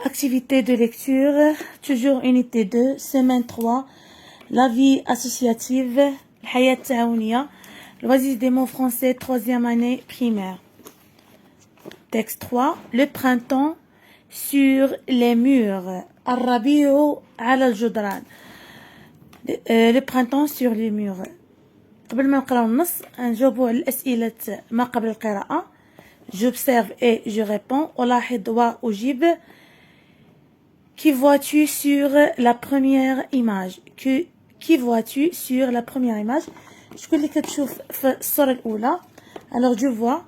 Activité de lecture, toujours unité 2, semaine 3, la vie associative, الحياة التعاونية, loisirs des mots français, 3e année primaire. Texte 3, le printemps sur les murs. الربيع على الجدران. Le printemps sur les murs. قبل ما نقراو النص نجاوبوا على الأسئلة ما قبل القراءة. J'observe et je réponds. ألاحظ وأجيب. Qui vois-tu sur la première image? Qui vois-tu sur la première image? شكون اللي كتشوف في الصورة الأولى؟ Alors je vois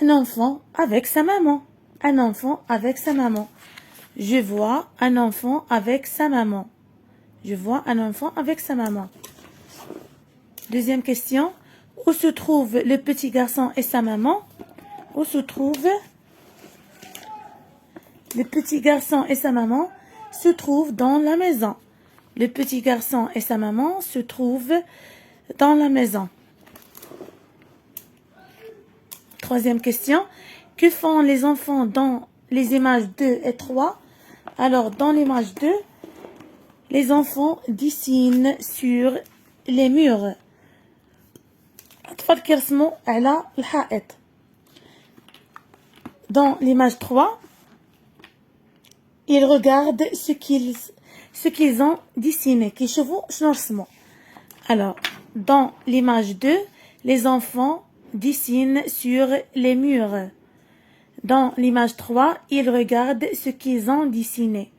un enfant avec sa maman. Un enfant avec sa maman. Je vois un enfant avec sa maman. Je vois un enfant avec sa maman. Deuxième question. Où se trouve le petit garçon et sa maman? Où se trouve le petit garçon et sa maman se trouvent dans la maison. Le petit garçon et sa maman se trouvent dans la maison. Troisième question. Que font les enfants dans les images 2 et 3? Alors, dans l'image 2, les enfants dessinent sur les murs. الأطفال كيرسموا على الحائط. Dans l'image 3, ils regardent ce qu'ils ont dessiné. كيشوفوا شنو رسموا. Alors, dans l'image 2, les enfants dessinent sur les murs. Dans l'image 3, ils regardent ce qu'ils ont dessiné.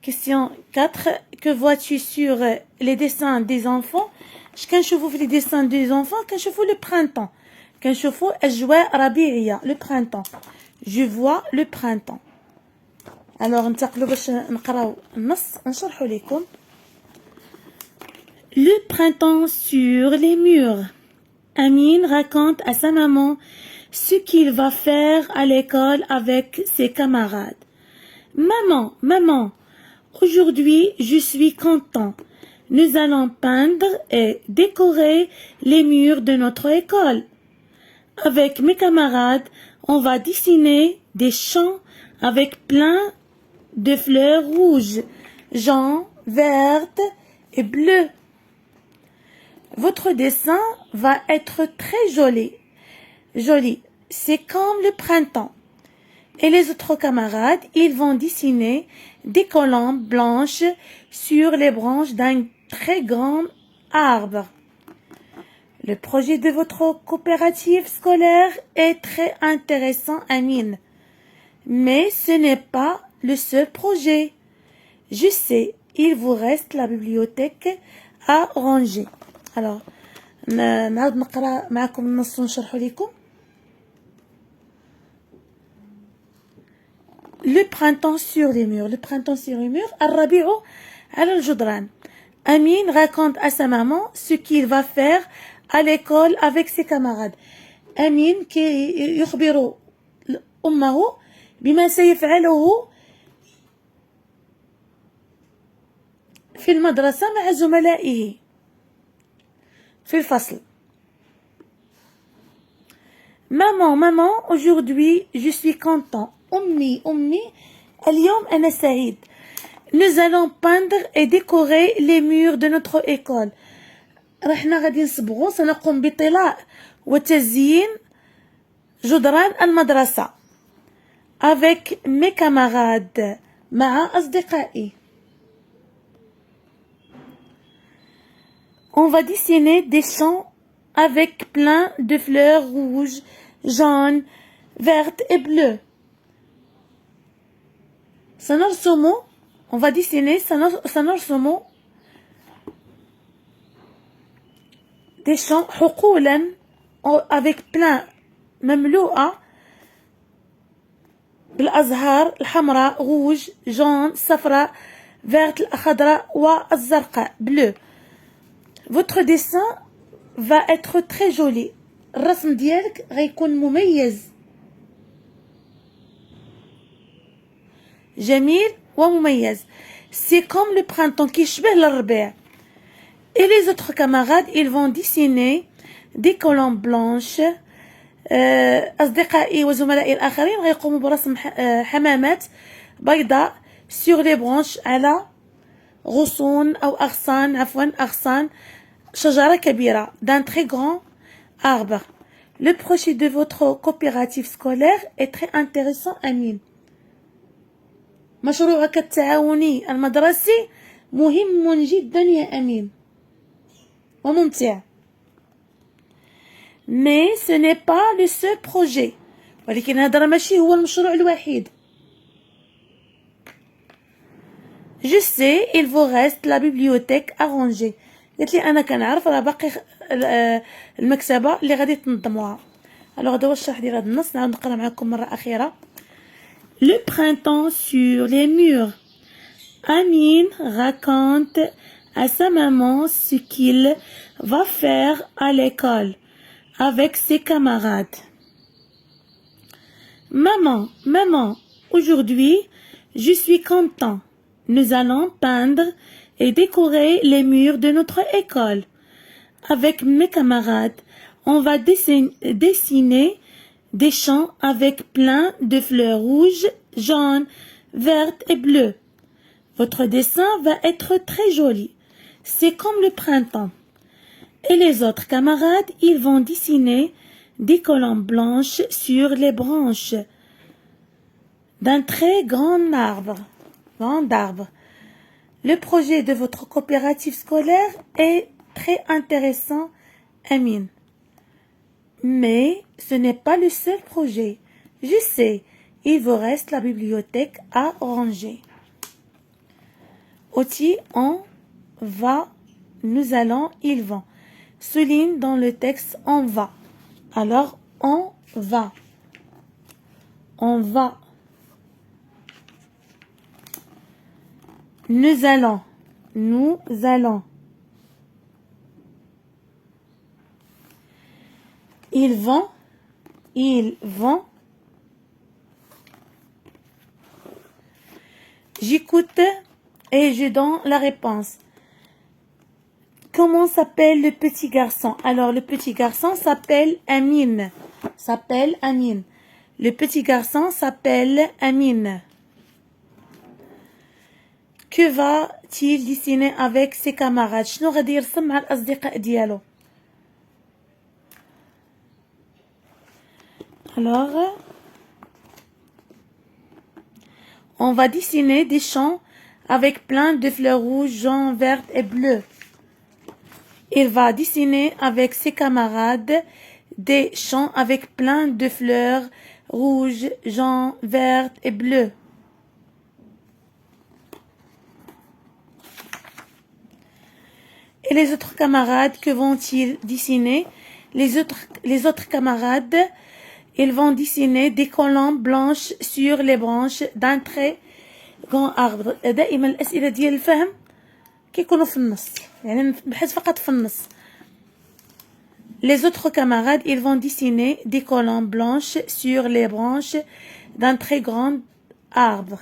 Question 4. Que vois-tu sur les dessins des enfants? كنشوفوا في les dessins des enfants كنشوفوا le printemps. كنشوفوا أجواء ربيعية le printemps. Je vois le printemps. Alors ننتقلوا باش نقراو النص نشرحوا لكم. Le printemps sur les murs. Amine raconte à sa maman ce qu'il va faire à l'école avec ses camarades. Maman, aujourd'hui je suis content. Nous allons peindre et décorer les murs de notre école. Avec mes camarades, on va dessiner des champs avec plein de fleurs rouges, jaunes, vertes et bleues. Votre dessin va être très joli. C'est comme le printemps. Et les autres camarades, ils vont dessiner des colombes blanches sur les branches d'un très grand arbre. Le projet de votre coopérative scolaire est très intéressant, Amine. Mais ce n'est pas le seul projet. Je sais, il vous reste la bibliothèque à ranger. Alors, نعاود نقرأ معكم النص ونشرحه لكم. Le printemps sur les murs. Le printemps sur les murs. الربيع على الجدران. Amine raconte à sa maman ce qu'il va faire à l'école avec ses camarades. Amine يخبر أمه بما سيفعله في المدرسة مع زملائه في الفصل. Maman, aujourd'hui je suis content. أمي اليوم أنا سعيد. Nous allons peindre et décorer les murs de notre école. رحنا غادي نصبغو سنقوم بطلاء وتزيين جدران المدرسة. Avec mes camarades. مع أصدقائي. On va dessiner des champs avec plein de fleurs rouges, jaunes, vertes et bleues. On va dessiner سنرسم des champs حقولا avec plein مملوءة بالأزهار الحمراء rouge, jaune, صفراء, verte, الخضراء والزرقاء bleu. Votre dessin va être très joli. الرسم ديالك غيكون مميز. جميل ومميز. C'est comme le printemps كيشبه للربيع. Et les autres camarades, ils vont dessiner des colombes blanches. أصدقائي وزملائي الآخرين غيقوموا برسم حمامات بيضاء sur les branches على غصون أو أغصان أغصان شجرة كبيرة d'un très grand arbre. Le projet de votre coopérative scolaire est très intéressant أمين. مشروعك التعاوني المدرسي مهم جدا يا أمين وممتع. Mais ce n'est pas le seul projet. ولكن هذا ماشي هو المشروع الوحيد. Je sais, il vous reste la bibliothèque à ranger. قلت لي أنا كنعرف راه باقي المكتبة اللي غادي تنظموها. alors هذا هو الشرح ديال هذا النص. نعاود نقرا معكم مرة أخيرة. Le printemps sur les murs. Amine raconte à sa maman ce qu'il va faire à l'école avec ses camarades. Maman, aujourd'hui, je suis content. Nous allons peindre et décorer les murs de notre école. Avec mes camarades, on va dessiner des champs avec plein de fleurs rouges, jaunes, vertes et bleues. Votre dessin va être très joli. C'est comme le printemps. Et les autres camarades, ils vont dessiner des colombes blanches sur les branches d'un très grand arbre. Le projet de votre coopérative scolaire est très intéressant, Amine. Mais ce n'est pas le seul projet. Je sais, il vous reste la bibliothèque à ranger. Oti, on va, nous allons, ils vont. Souligne dans le texte on va. Alors on va. On va. Nous allons. Nous allons. Ils vont. Ils vont. J'écoute et je donne la réponse. Comment s'appelle le petit garçon? Alors, le petit garçon s'appelle Amine. Le petit garçon s'appelle Amine. Que va-t-il dessiner avec ses camarades? شنو غادي يرسم مع الأصدقاء ديالو؟ Alors, on va dessiner des champs avec plein de fleurs rouges, jaunes, vertes et bleues. Il va dessiner avec ses camarades des champs avec plein de fleurs rouges, jaunes, vertes et bleues. Et les autres camarades, que vont-ils dessiner? Les autres camarades, ils vont dessiner des colombes blanches sur les branches d'un très grand arbre. دائما الأسئلة ديال الفهم كيكونوا في النص، يعني نبحث فقط في النص. Les autres camarades, ils vont dessiner des colombes blanches sur les branches d'un très grand arbre.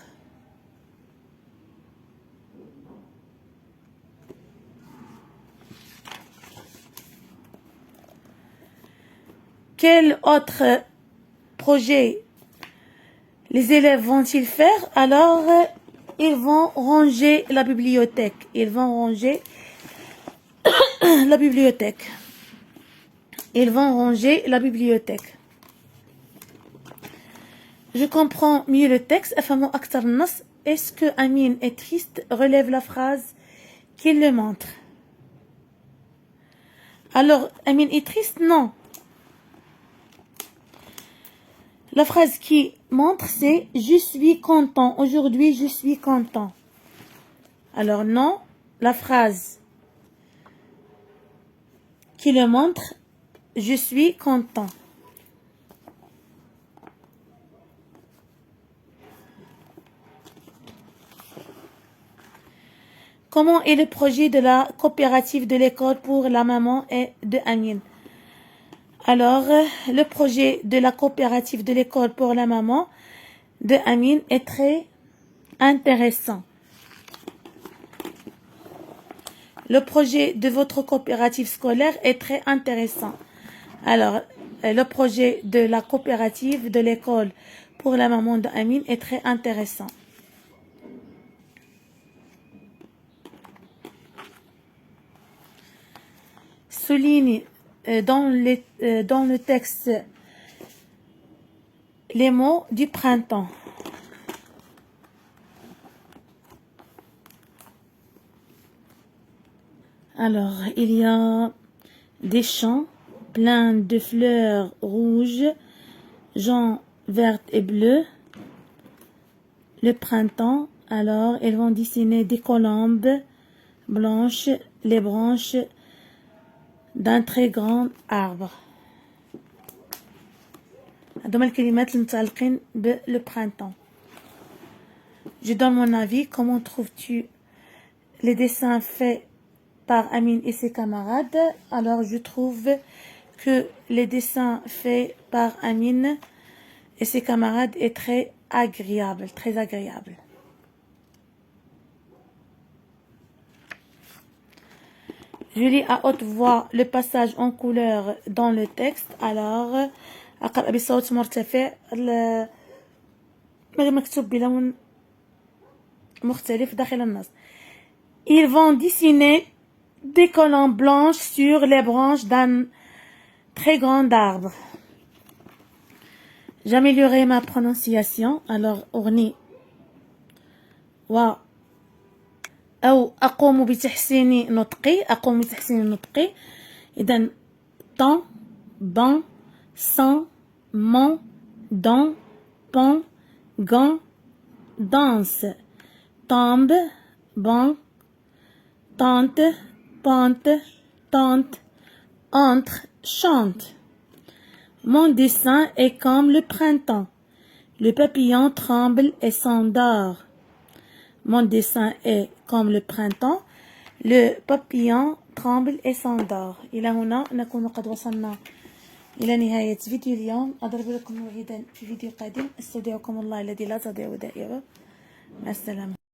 Quel autre projet les élèves vont-ils faire? Alors, ils vont ranger la bibliothèque. Ils vont ranger la bibliothèque. Ils vont ranger la bibliothèque. Je comprends mieux le texte. أفهم أكثر النص. Est-ce que Amine est triste? Relève la phrase qui le montre. Alors, Amine est triste? Non. La phrase qui montre, c'est « Je suis content. Aujourd'hui, je suis content. » Alors non, la phrase qui le montre « Je suis content. » Comment est le projet de la coopérative de l'école pour la maman et de Amine? Alors, le projet de la coopérative de l'école pour la maman de Amine est très intéressant. Le projet de votre coopérative scolaire est très intéressant. Alors, le projet de la coopérative de l'école pour la maman d'Amine est très intéressant. Souligne dans le texte les mots du printemps. Alors, il y a des champs pleins de fleurs rouges, jaunes, vertes et bleues. Le printemps, alors, ils vont dessiner des colombes blanches, les branches d'un très grand arbre. هذوما الكلمات المتعلقين بالle printemps. Je donne mon avis. Comment trouves-tu les dessins faits par Amine et ses camarades? Alors, je trouve que les dessins faits par Amine et ses camarades est très agréable, très agréable. Je lis à haute voix le passage en couleur dans le texte. Alors, أقرأ بصوت مرتفع مكتوب بلون مختلف داخل النص. Ils vont dessiner des colombes blanches sur les branches d'un très grand arbre. J'améliorerai ma prononciation. Alors, أغني أو أقوم بتحسين نطقي. إذن temps, ban, sans, mon, don, pont, gant, danse, tombe, ban, tante, pente, tante, entre, chante. Mon dessin est comme le printemps. Le papillon tremble et s'endort. Mon dessin est comme le printemps. Le papillon tremble et s'endort. إلى هنا نكون قد وصلنا إلى نهاية فيديو اليوم. أضرب لكم موعدا في فيديو قادم. استودعكم الله الذي لا تضيع ودائعه. مع السلامة.